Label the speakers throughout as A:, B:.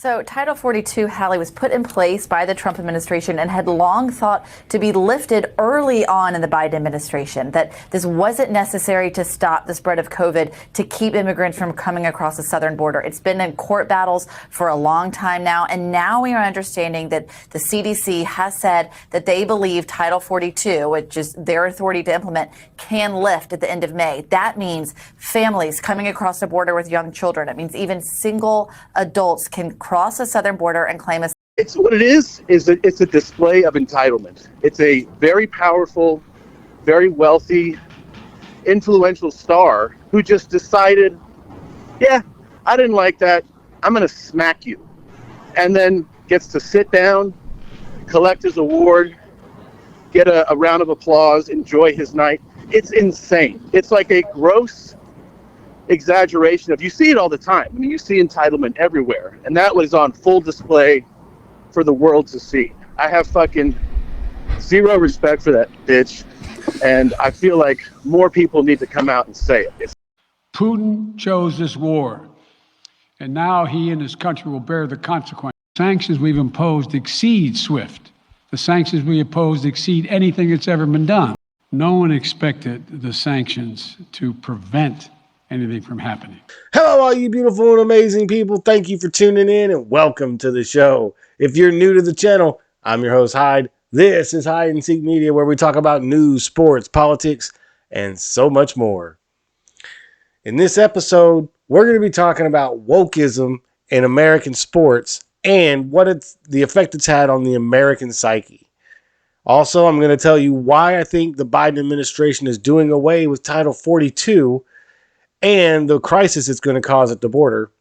A: So Title 42, Hallie, was put in place by the Trump administration and had long thought to be lifted early on in the Biden administration, that this wasn't necessary to stop the spread of COVID, to keep immigrants from coming across the southern border. It's been in court battles for a long time now, and now we are understanding that the CDC has said that they believe Title 42, which is their authority to implement, can lift at the end of May. That means families coming across the border with young children. It means even single adults can cross the southern border and claim a...
B: It's what it is that it's a display of entitlement. It's a very powerful, very wealthy, influential star who just decided, yeah, I didn't like that, I'm going to smack you. And then gets to sit down, collect his award, get a round of applause, enjoy his night. It's insane. It's like a gross exaggeration of, you see it all the time. I mean, you see entitlement everywhere, and that was on full display for the world to see. I have fucking zero respect for that bitch, and I feel like more people need to come out and say it.
C: Putin chose this war, and now he and his country will bear the consequences. Sanctions we've imposed exceed SWIFT. The sanctions we imposed exceed anything that's ever been done. No one expected the sanctions to prevent anything from happening.
D: Hello, all you beautiful and amazing people. Thank you for tuning in and welcome to the show. If you're new to the channel, I'm your host, Hyde. This is Hide and Seek Media, where we talk about news, sports, politics, and so much more. In this episode, we're going to be talking about wokeism in American sports and the effect it's had on the American psyche. Also, I'm going to tell you why I think the Biden administration is doing away with Title 42 and the crisis it's going to cause at the border.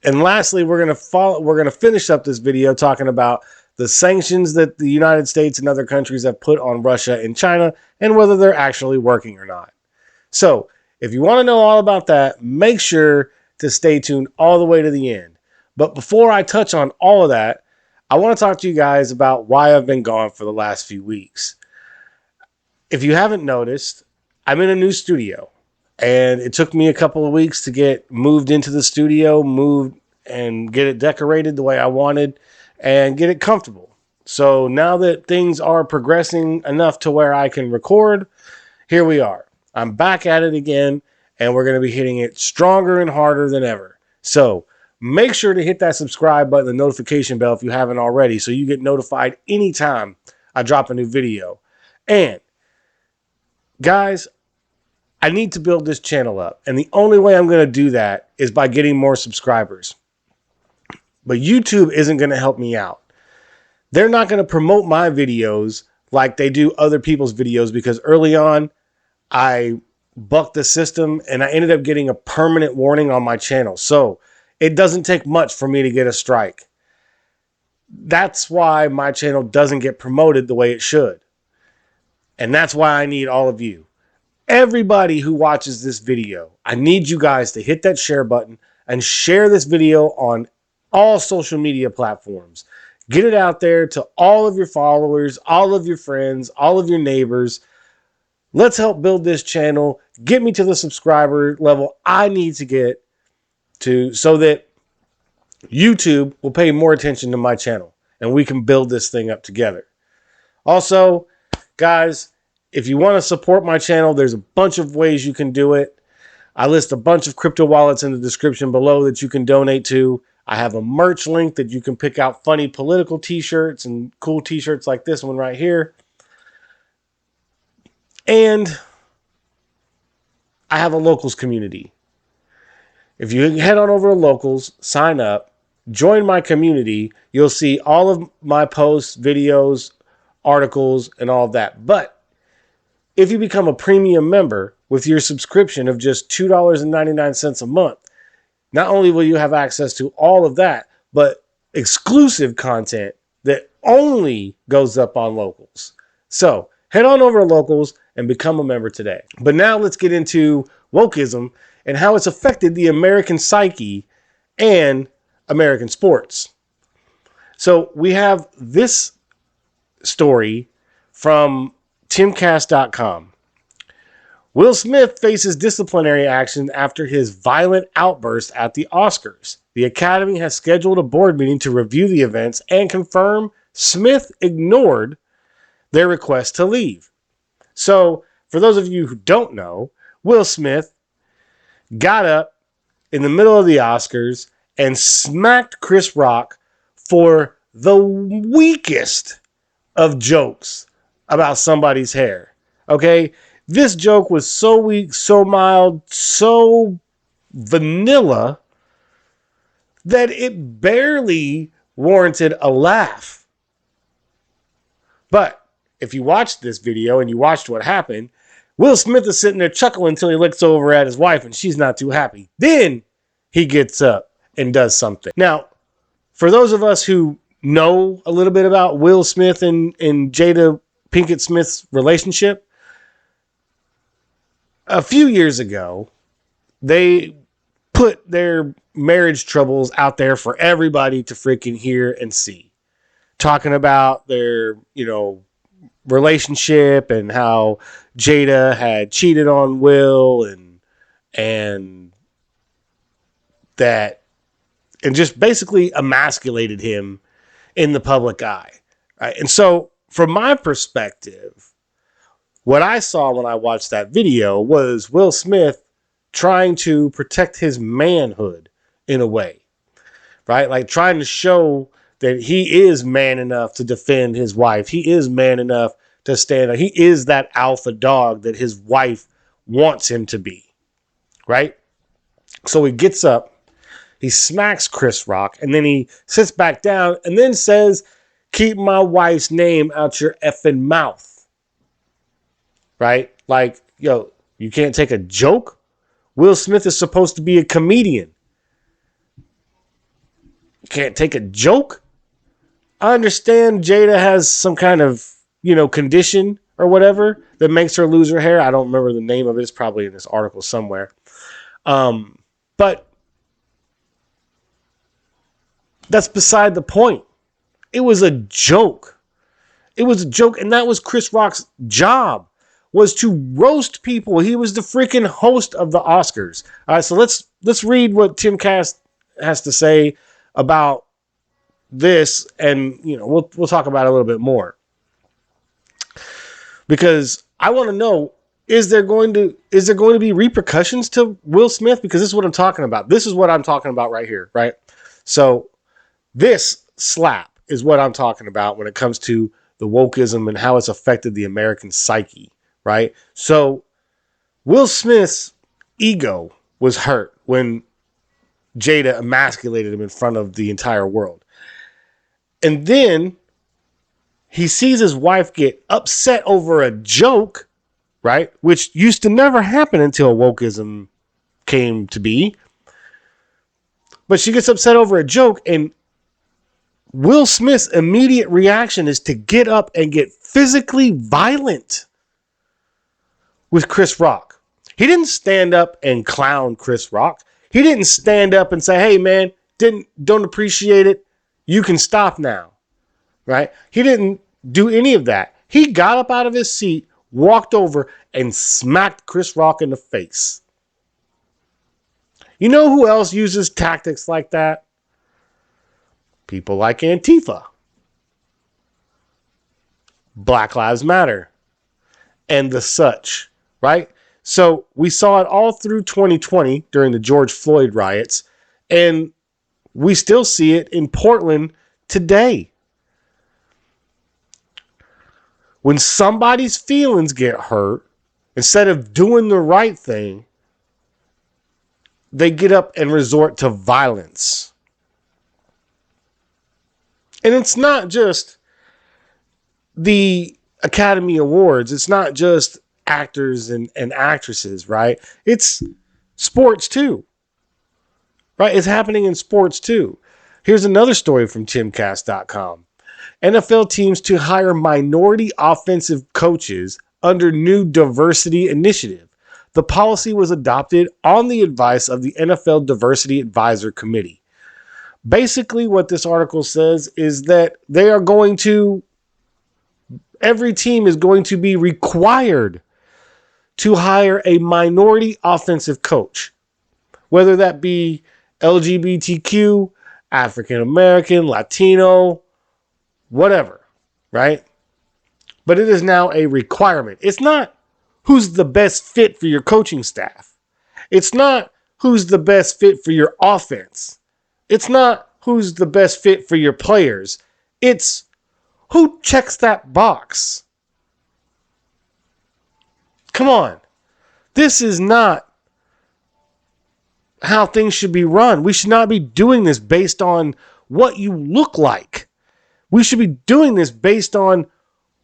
D: And lastly, we're going to finish up this video talking about the sanctions that the United States and other countries have put on Russia and China and whether they're actually working or not. So, if you want to know all about that, make sure to stay tuned all the way to the end. But before I touch on all of that, I want to talk to you guys about why I've been gone for the last few weeks. If you haven't noticed, I'm in a new studio. And it took me a couple of weeks to get moved into the studio, and get it decorated the way I wanted and get it comfortable. So now that things are progressing enough to where I can record, here we are. I'm back at it again, and we're going to be hitting it stronger and harder than ever. So make sure to hit that subscribe button, the notification bell if you haven't already, so you get notified anytime I drop a new video. And guys, I need to build this channel up, and the only way I'm going to do that is by getting more subscribers. But YouTube isn't going to help me out. They're not going to promote my videos like they do other people's videos, because early on I bucked the system and I ended up getting a permanent warning on my channel. So it doesn't take much for me to get a strike. That's why my channel doesn't get promoted the way it should. And that's why I need all of you. Everybody who watches this video, I need you guys to hit that share button and share this video on all social media platforms. Get it out there to all of your followers, all of your friends, all of your neighbors. Let's help build this channel. Get me to the subscriber level I need to get to, so that YouTube will pay more attention to my channel and we can build this thing up together. Also, guys, if you want to support my channel, there's a bunch of ways you can do it. I list a bunch of crypto wallets in the description below that you can donate to. I have a merch link that you can pick out funny political t-shirts and cool t-shirts like this one right here. And I have a locals community. If you head on over to locals, sign up, join my community, you'll see all of my posts, videos, articles, and all of that. But if you become a premium member with your subscription of just $2.99 a month, not only will you have access to all of that, but exclusive content that only goes up on locals. So head on over to locals and become a member today. But now let's get into wokeism and how it's affected the American psyche and American sports. So we have this story from timcast.com, Will Smith faces disciplinary action after his violent outburst at the Oscars. The Academy has scheduled a board meeting to review the events and confirm Smith ignored their request to leave. So, for those of you who don't know, Will Smith got up in the middle of the Oscars and smacked Chris Rock for the weakest of jokes about somebody's hair. Okay? This joke was so weak, so mild, so vanilla that it barely warranted a laugh. But if you watched this video and you watched what happened, Will Smith is sitting there chuckling until he looks over at his wife and she's not too happy. Then he gets up and does something. Now, for those of us who know a little bit about Will Smith and Jada Pinkett Smith's relationship, a few years ago, they put their marriage troubles out there for everybody to freaking hear and see. Talking about their, relationship and how Jada had cheated on Will and just basically emasculated him in the public eye. Right? And so from my perspective, what I saw when I watched that video was Will Smith trying to protect his manhood in a way, right? Like trying to show that he is man enough to defend his wife. He is man enough to stand up. He is that alpha dog that his wife wants him to be, right? So he gets up, he smacks Chris Rock, and then he sits back down and then says, "Keep my wife's name out your effing mouth." Right? Like, yo, you can't take a joke? Will Smith is supposed to be a comedian. You can't take a joke? I understand Jada has some kind of, condition or whatever that makes her lose her hair. I don't remember the name of it. It's probably in this article somewhere. But that's beside the point. It was a joke. It was a joke, and that was Chris Rock's job, was to roast people. He was the freaking host of the Oscars. All right, so let's read what Tim Cass has to say about this, and we'll talk about it a little bit more, because I want to know, is there going to be repercussions to Will Smith? Because this is what I'm talking about. This is what I'm talking about right here, right? So this slap is what I'm talking about when it comes to the wokeism and how it's affected the American psyche. Right? So Will Smith's ego was hurt when Jada emasculated him in front of the entire world. And then he sees his wife get upset over a joke, right? Which used to never happen until wokeism came to be. But she gets upset over a joke, and Will Smith's immediate reaction is to get up and get physically violent with Chris Rock. He didn't stand up and clown Chris Rock. He didn't stand up and say, "Hey man, don't appreciate it. You can stop now." Right? He didn't do any of that. He got up out of his seat, walked over, and smacked Chris Rock in the face. You know who else uses tactics like that? People like Antifa, Black Lives Matter, and the such. Right? So we saw it all through 2020 during the George Floyd riots, and we still see it in Portland today. When somebody's feelings get hurt, instead of doing the right thing, they get up and resort to violence. And it's not just the Academy Awards. It's not just actors and actresses, right? It's sports too, right? It's happening in sports too. Here's another story from timcast.com. NFL teams to hire minority offensive coaches under new diversity initiative. The policy was adopted on the advice of the NFL Diversity Advisor Committee. Basically, what this article says is that every team is going to be required to hire a minority offensive coach, whether that be LGBTQ, African American, Latino, whatever, right? But it is now a requirement. It's not who's the best fit for your coaching staff. It's not who's the best fit for your offense. It's not who's the best fit for your players. It's who checks that box. Come on. This is not how things should be run. We should not be doing this based on what you look like. We should be doing this based on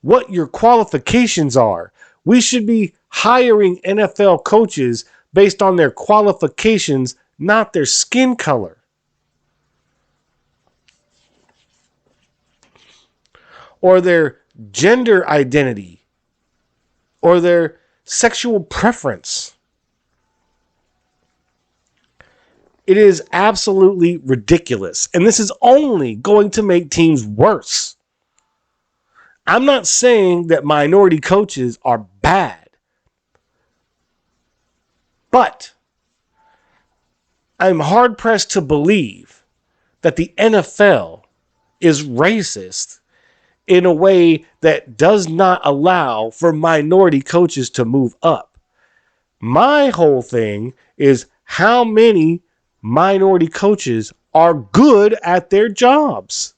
D: what your qualifications are. We should be hiring NFL coaches based on their qualifications, not their skin color. Or their gender identity. Or their sexual preference. It is absolutely ridiculous. And this is only going to make teams worse. I'm not saying that minority coaches are bad. But I'm hard-pressed to believe that the NFL is racist in a way that does not allow for minority coaches to move up. My whole thing is how many minority coaches are good at their jobs.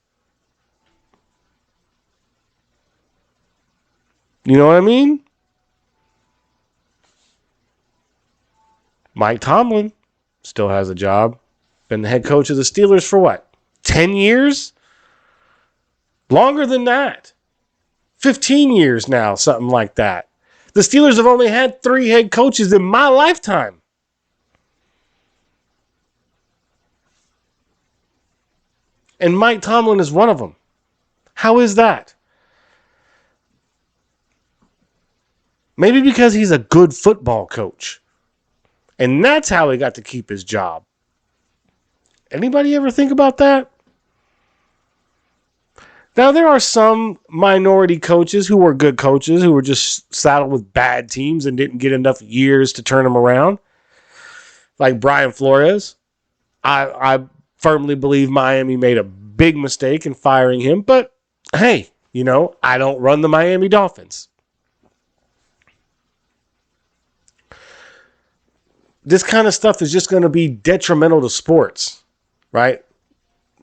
D: You know what I mean? Mike Tomlin still has a job. Been the head coach of the Steelers for what? 10 years? Longer than that. 15 years now, something like that. The Steelers have only had 3 head coaches in my lifetime. And Mike Tomlin is one of them. How is that? Maybe because he's a good football coach. And that's how he got to keep his job. Anybody ever think about that? Now, there are some minority coaches who were good coaches who were just saddled with bad teams and didn't get enough years to turn them around. Like Brian Flores. I firmly believe Miami made a big mistake in firing him. But, hey, I don't run the Miami Dolphins. This kind of stuff is just going to be detrimental to sports, right?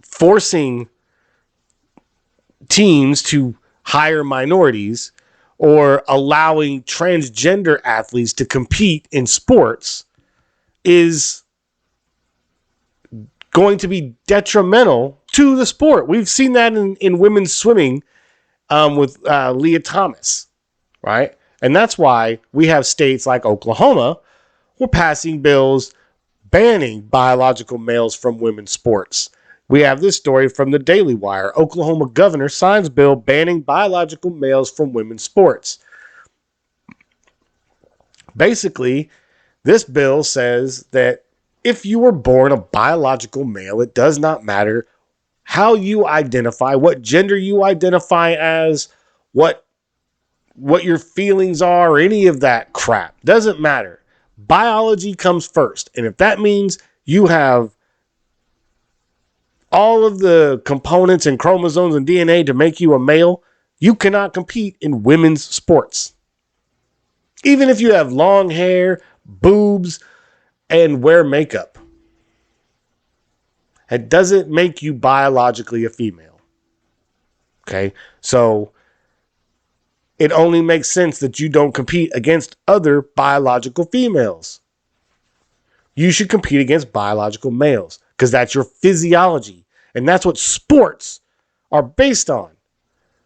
D: Forcing teams to hire minorities or allowing transgender athletes to compete in sports is going to be detrimental to the sport. We've seen that in women's swimming with Leah Thomas, right? And that's why we have states like Oklahoma who are passing bills banning biological males from women's sports. We have this story from the Daily Wire. Oklahoma governor signs bill banning biological males from women's sports. Basically, this bill says that if you were born a biological male, it does not matter how you identify, what gender you identify as, what your feelings are, or any of that crap. Doesn't matter. Biology comes first. And if that means you have all of the components and chromosomes and DNA to make you a male, you cannot compete in women's sports. Even if you have long hair, boobs, and wear makeup. It doesn't make you biologically a female. Okay? So it only makes sense that you don't compete against other biological females. You should compete against biological males because that's your physiology. And that's what sports are based on.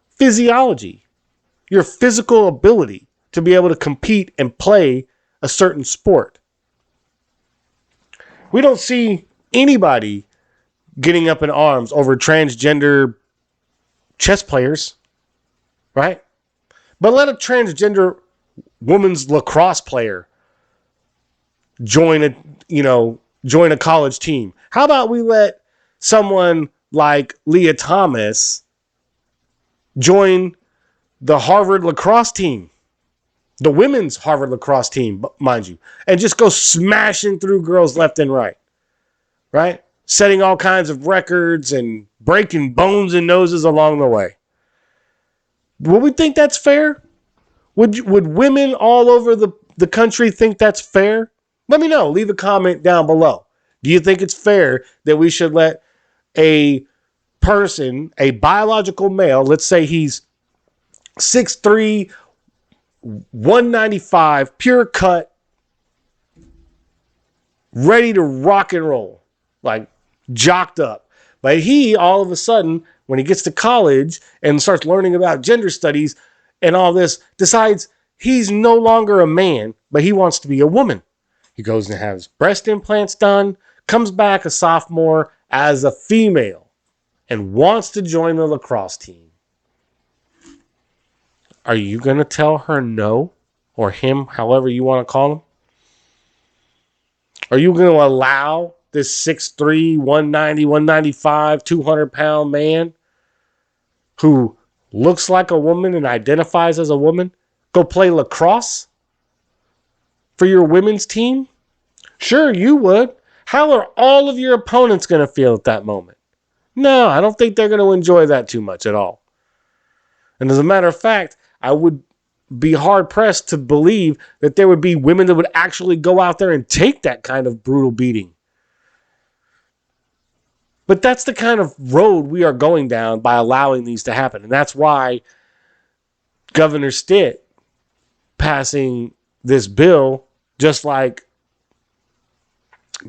D: Physiology. Your physical ability to be able to compete and play a certain sport. We don't see anybody getting up in arms over transgender chess players, right? But let a transgender women's lacrosse player join a college team. How about we let someone like Leah Thomas join the Harvard lacrosse team? The women's Harvard lacrosse team, mind you, and just go smashing through girls left and right, right? Setting all kinds of records and breaking bones and noses along the way. Would we think that's fair? Would women all over the country think that's fair? Let me know. Leave a comment down below. Do you think it's fair that we should let a person, a biological male, let's say he's 6'3", 195, pure cut, ready to rock and roll, like jocked up. But he, all of a sudden, when he gets to college and starts learning about gender studies and all this, decides he's no longer a man, but he wants to be a woman. He goes and has breast implants done, comes back a sophomore as a female, and wants to join the lacrosse team. Are you going to tell her no? Or him, however you want to call him? Are you going to allow this 6'3", 190, 195, 200-pound man who looks like a woman and identifies as a woman go play lacrosse for your women's team? Sure, you would. How are all of your opponents going to feel at that moment? No, I don't think they're going to enjoy that too much at all. And as a matter of fact, I would be hard-pressed to believe that there would be women that would actually go out there and take that kind of brutal beating. But that's the kind of road we are going down by allowing these to happen. And that's why Governor Stitt passing this bill, just like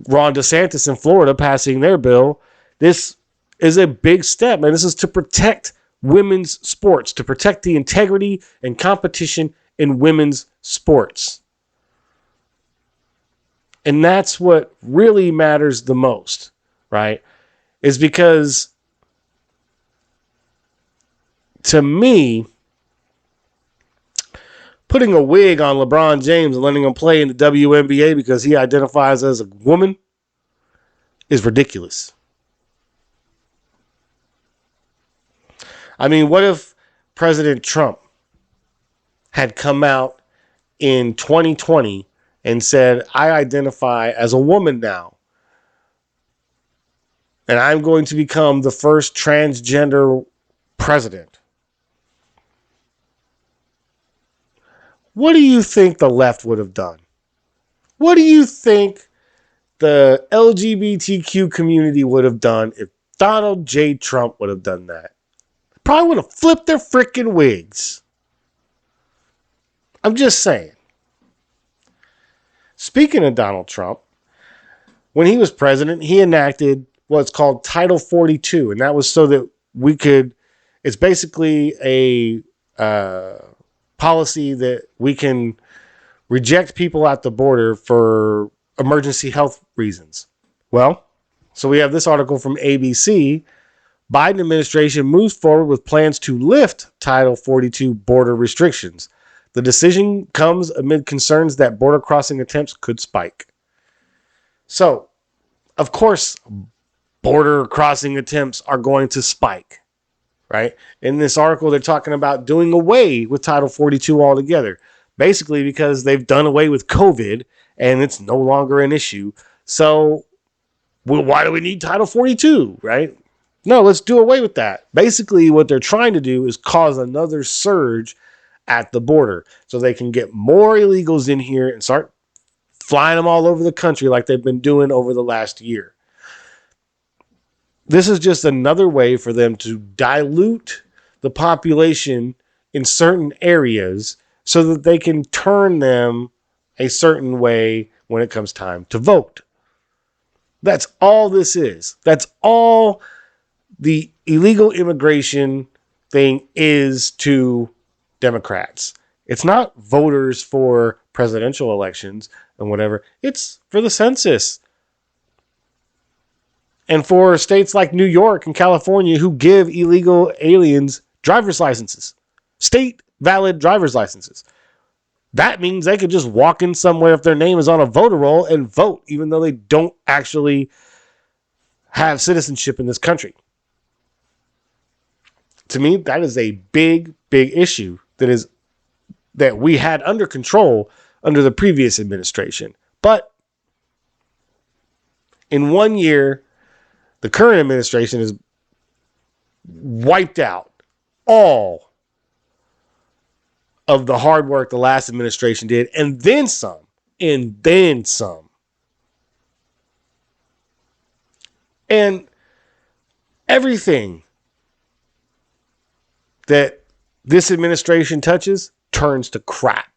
D: Ron DeSantis in Florida passing their bill, this is a big step. And this is to protect women's sports, to protect the integrity and competition in women's sports. And that's what really matters the most, right? Is because to me, putting a wig on LeBron James and letting him play in the WNBA because he identifies as a woman is ridiculous. I mean, what if President Trump had come out in 2020 and said, I identify as a woman now, and I'm going to become the first transgender president? What do you think the left would have done? What do you think the LGBTQ community would have done if Donald J. Trump would have done that? Probably would have flipped their freaking wigs. I'm just saying. Speaking of Donald Trump, when he was president, he enacted what's called Title 42, and that was so that we could, it's basically a policy that we can reject people at the border for emergency health reasons. Well, so we have this article from ABC. Biden administration moves forward with plans to lift Title 42 border restrictions. The decision comes amid concerns that border crossing attempts could spike. So, of course, border crossing attempts are going to spike, right? In this article, they're talking about doing away with Title 42 altogether, basically because they've done away with COVID and it's no longer an issue. So, well, why do we need Title 42, right? No, let's do away with that. Basically, what they're trying to do is cause another surge at the border so they can get more illegals in here and start flying them all over the country like they've been doing over the last year. This is just another way for them to dilute the population in certain areas so that they can turn them a certain way when it comes time to vote. That's all this is. That's all the illegal immigration thing is to Democrats. It's not voters for presidential elections and whatever. It's for the census. And for states like New York and California who give illegal aliens driver's licenses, state valid driver's licenses. That means they could just walk in somewhere if their name is on a voter roll and vote, even though they don't actually have citizenship in this country. To me, that is a big, big issue that is that we had under control under the previous administration. But in 1 year, the current administration has wiped out all of the hard work the last administration did, and then some, and then some. And everything that this administration touches turns to crap.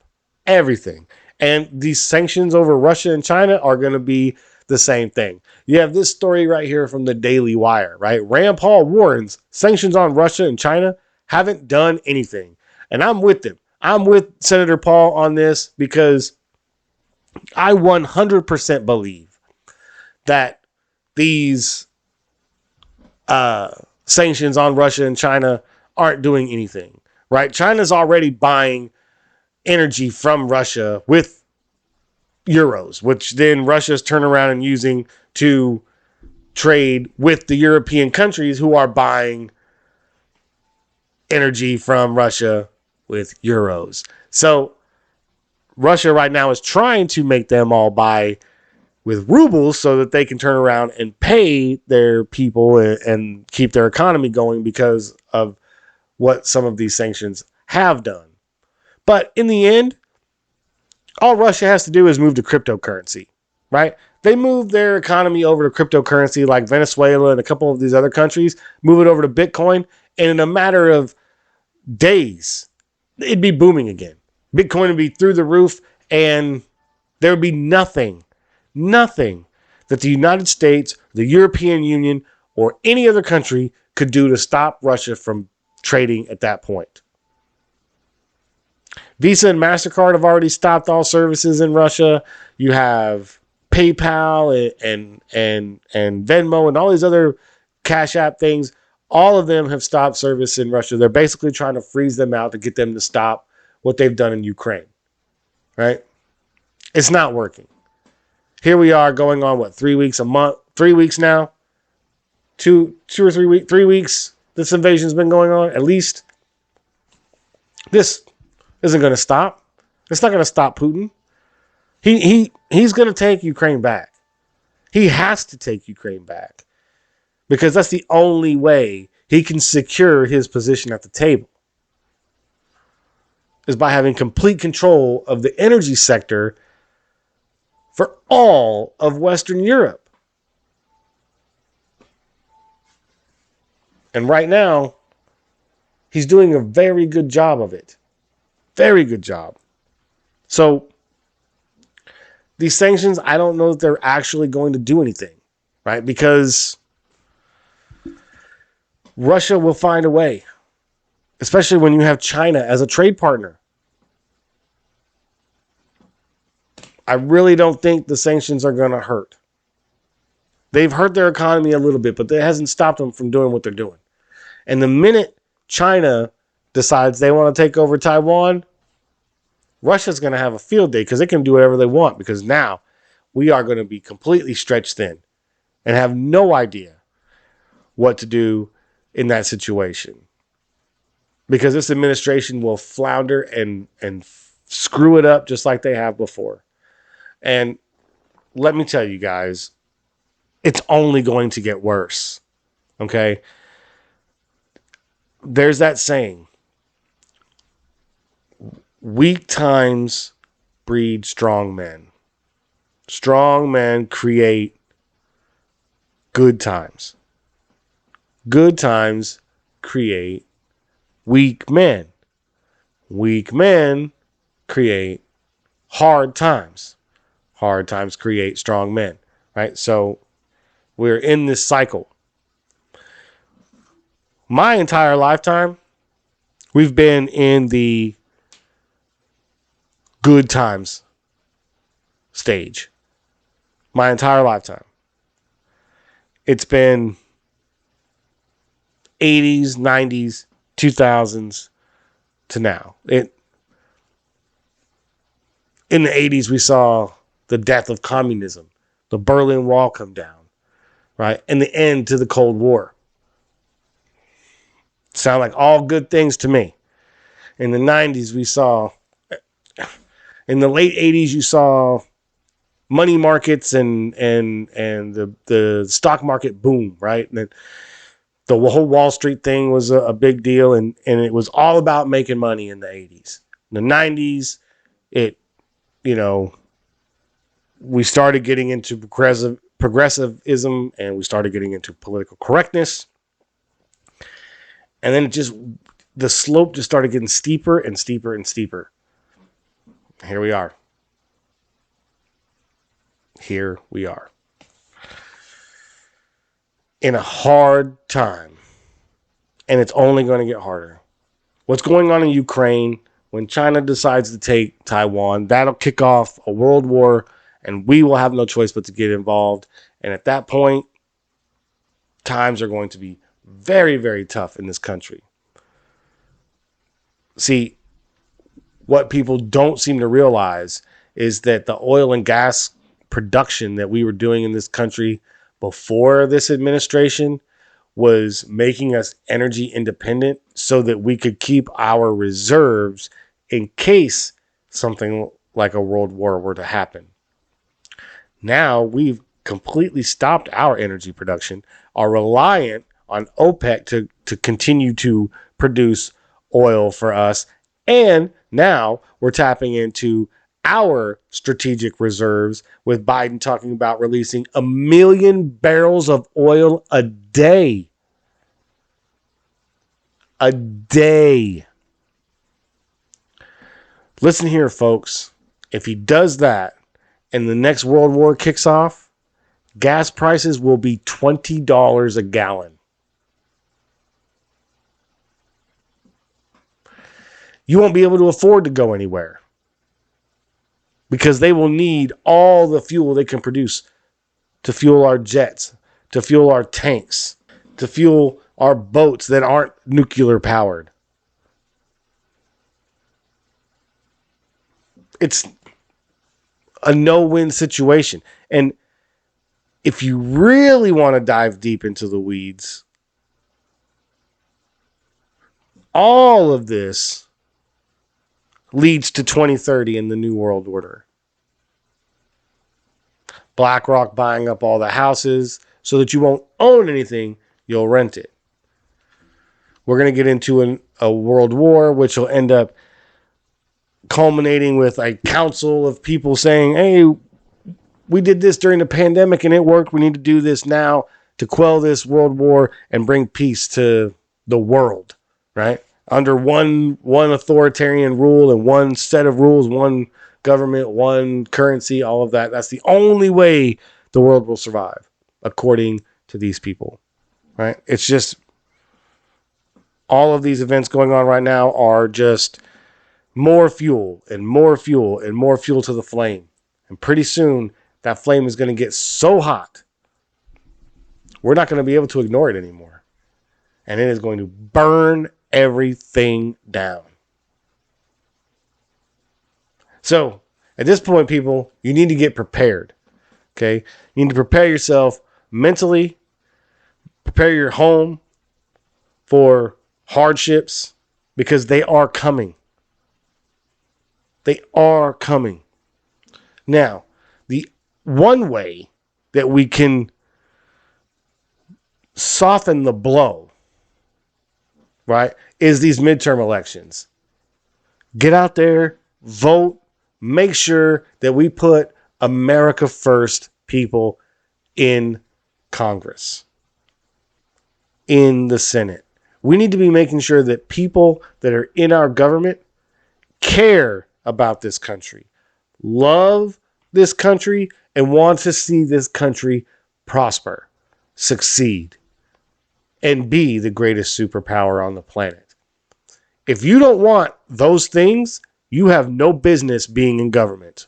D: Everything. And these sanctions over Russia and China are going to be the same thing. You have this story right here from the Daily Wire, right? Rand Paul warns sanctions on Russia and China haven't done anything. And I'm with them. I'm with Senator Paul on this because I 100% believe that these sanctions on Russia and China aren't doing anything, right? China's already buying energy from Russia with euros, which then Russia's turn around and using to trade with the European countries who are buying energy from Russia with euros. So Russia right now is trying to make them all buy with rubles so that they can turn around and pay their people and keep their economy going because of what some of these sanctions have done. But in the end, all Russia has to do is move to cryptocurrency, right? They move their economy over to cryptocurrency like Venezuela and a couple of these other countries, move it over to Bitcoin, and in a matter of days, it'd be booming again. Bitcoin would be through the roof, and there would be nothing that the United States, the European Union, or any other country could do to stop Russia from trading at that point. Visa and MasterCard have already stopped all services in Russia. You have PayPal and Venmo and all these other Cash App things. All of them have stopped service in Russia. They're basically trying to freeze them out to get them to stop what they've done in Ukraine, right? It's not working. Here we are going on, 3 weeks a month, 3 weeks now, two or 3 weeks, 3 weeks. This invasion's been going on. At least this isn't going to stop. It's not going to stop Putin. He's going to take Ukraine back. He has to take Ukraine back because that's the only way he can secure his position at the table is by having complete control of the energy sector for all of Western Europe. And right now, he's doing a very good job of it. Very good job. So these sanctions, I don't know that they're actually going to do anything, right? Because Russia will find a way, especially when you have China as a trade partner. I really don't think the sanctions are going to hurt. They've hurt their economy a little bit, but that hasn't stopped them from doing what they're doing. And the minute China decides they want to take over Taiwan, Russia's going to have a field day because they can do whatever they want because now we are going to be completely stretched thin and have no idea what to do in that situation. Because this administration will flounder and screw it up just like they have before. And let me tell you guys, it's only going to get worse. Okay? There's that saying, weak times breed strong men. Strong men create good times. Good times create weak men. Weak men create hard times. Hard times create strong men, right? So we're in this cycle. My entire lifetime, we've been in the good times stage. My entire lifetime. It's been 80s, 90s, 2000s to now. In the 80s, we saw the death of communism, the Berlin Wall come down, right? And the end to the Cold War. Sound like all good things to me. In the 90s, we saw In the late 80s, you saw money markets and the stock market boom, right? And the whole Wall Street thing was a big deal, and it was all about making money in the 80s. In the 90s, we started getting into progressivism, and we started getting into political correctness. And then the slope just started getting steeper and steeper and steeper. Here we are. Here we are. In a hard time. And it's only going to get harder. What's going on in Ukraine, when China decides to take Taiwan, that'll kick off a world war, and we will have no choice but to get involved. And at that point, times are going to be very, very tough in this country. See, what people don't seem to realize is that the oil and gas production that we were doing in this country before this administration was making us energy independent so that we could keep our reserves in case something like a world war were to happen. Now we've completely stopped our energy production, are reliant on OPEC to continue to produce oil for us, and now we're tapping into our strategic reserves, with Biden talking about releasing 1 million barrels of oil a day. A day. Listen here, folks. If he does that and the next world war kicks off, gas prices will be $20 a gallon. You won't be able to afford to go anywhere, because they will need all the fuel they can produce to fuel our jets, to fuel our tanks, to fuel our boats that aren't nuclear powered. It's a no-win situation. And if you really want to dive deep into the weeds, all of this leads to 2030 in the New World Order. BlackRock buying up all the houses so that you won't own anything, you'll rent it. We're going to get into a world war, which will end up culminating with a council of people saying, hey, we did this during the pandemic and it worked. We need to do this now to quell this world war and bring peace to the world, right? Under one authoritarian rule and one set of rules, one government, one currency, all of that. That's the only way the world will survive, according to these people, right? It's just all of these events going on right now are just more fuel and more fuel and more fuel to the flame. And pretty soon that flame is going to get so hot, we're not going to be able to ignore it anymore. And it is going to burn everything down. So at this point, people, you need to get prepared. Okay. You need to prepare yourself mentally, prepare your home for hardships, because they are coming. They are coming. Now, the one way that we can soften the blow, right, is these midterm elections. Get out there, vote, make sure that we put America first people in Congress, in the Senate. We need to be making sure that people that are in our government care about this country, love this country, and want to see this country prosper, succeed, and be the greatest superpower on the planet. If you don't want those things, you have no business being in government.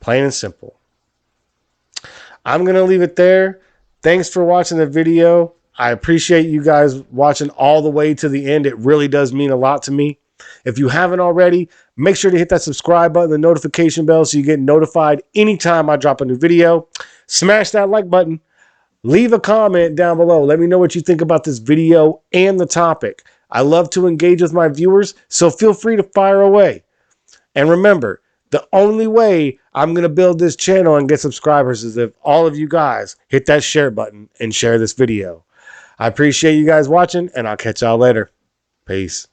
D: Plain and simple. I'm going to leave it there. Thanks for watching the video. I appreciate you guys watching all the way to the end. It really does mean a lot to me. If you haven't already, make sure to hit that subscribe button, the notification bell, so you get notified anytime I drop a new video. Smash that like button. Leave a comment down below. Let me know what you think about this video and the topic. I love to engage with my viewers, so feel free to fire away. And remember, the only way I'm going to build this channel and get subscribers is if all of you guys hit that share button and share this video. I appreciate you guys watching, and I'll catch y'all later. Peace.